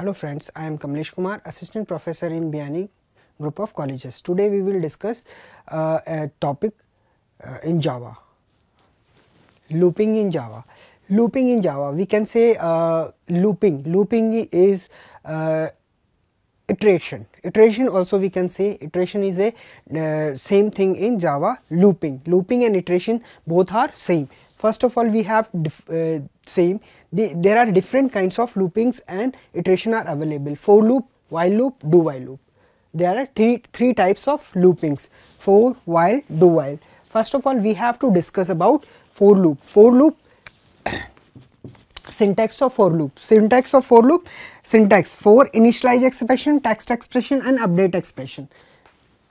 Hello friends, I am Kamlesh Kumar, Assistant Professor in Biyani group of colleges. Today we will discuss a topic in Java, looping in Java. Looping in Java, we can say looping. Looping is iteration. Iteration also we can say iteration is a same thing in Java. Looping and iteration both are same. First of all, we have same. There are different kinds of loopings and iteration are available. For loop, while loop, do while loop. There are three types of loopings: for, while, do while. First of all, we have to discuss about for loop. For loop, syntax of for loop. Syntax of for loop: syntax for initialize expression, text expression, and update expression.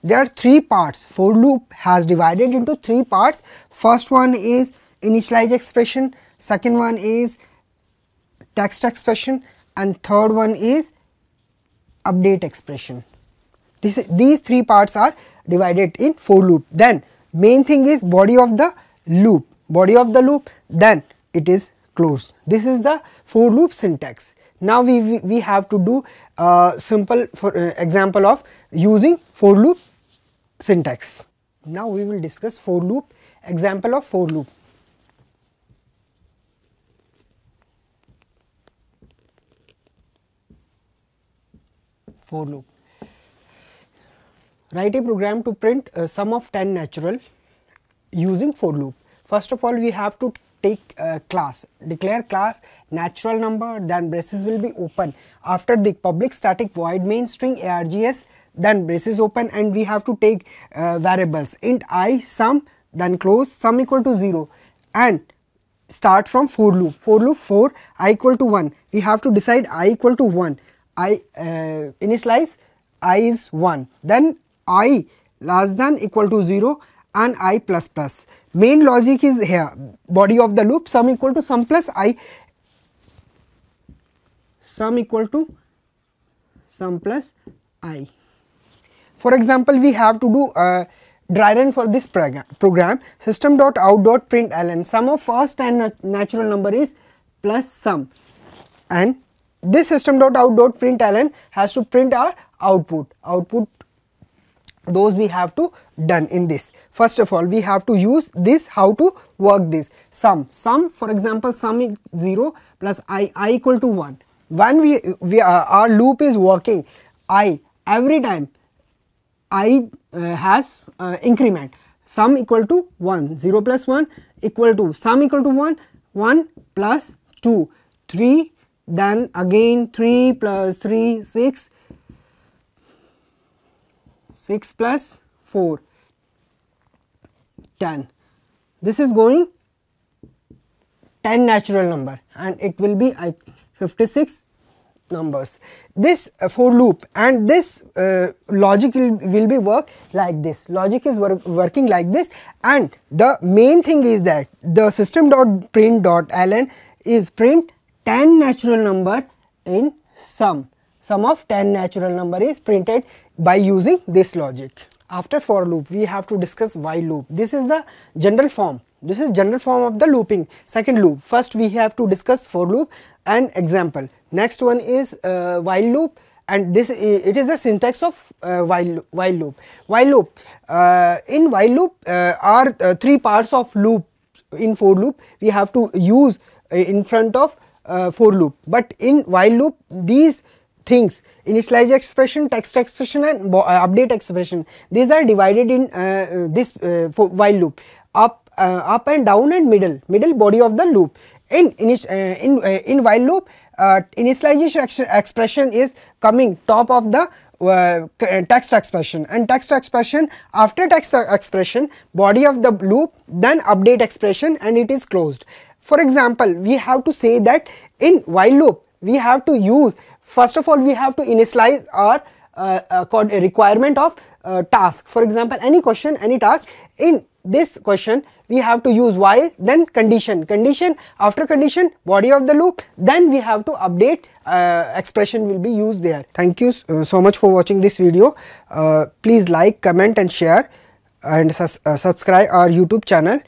There are three parts. For loop has divided into three parts. First one is initialize expression, second one is text expression, and third one is update expression. These three parts are divided in for loop. Then main thing is body of the loop. Body of the loop, then it is closed. This is the for loop syntax. Now we have to do simple example of using for loop syntax. Now we will discuss for loop, example of for loop. For loop. Write a program to print a sum of 10 natural using for loop. First of all, we have to take a class, declare class natural number, then braces will be open. After the public static void main string args, then braces open, and we have to take variables int I sum, then close sum equal to 0, and start from for loop. For loop for I equal to 1, we have to decide I equal to 1. I initialize I is 1, then I less than equal to 0 and I plus plus. Main logic is here, body of the loop sum equal to sum plus I, sum equal to sum plus I. For example, we have to do dry run for this program. System.out.println sum of first and natural number is plus sum, and this system.out.println has to print our output. Those we have to done in this. First of all, we have to use this, how to work this sum. For example, sum is 0 plus I equal to 1. When our loop is working, I every time I has increment, sum equal to 1, 0 plus 1 equal to sum equal to 1, 1 plus 2, 3, then again 3 plus 3, 6, 6 plus 4, 10. This is going 10 natural number, and it will be 56 numbers. This for loop and this logic will be work like this. Logic is working like this, and the main thing is that the system.print.ln is print 10 natural number in sum. Sum of 10 natural number is printed by using this logic. After for loop, we have to discuss while loop. This is the general form. This is general form of the looping. Second loop. First we have to discuss for loop and example. Next one is while loop, and this it is the syntax of while loop. While loop. In while loop are three parts of loop. In for loop we have to use in front of for loop, but in while loop these things, initialize expression, text expression, and update expression, these are divided in this for while loop: up and down and middle body of the loop. In while loop, initialization expression is coming top of the text expression, and text expression, after text expression body of the loop, then update expression, and it is closed. For example, we have to say that in while loop we have to use, first of all we have to initialize our requirement of task. For example, any question, any task. In this question we have to use while, then condition, after condition body of the loop, then we have to update expression will be used there. Thank you so much for watching this video. Please like, comment and share, and subscribe our YouTube channel.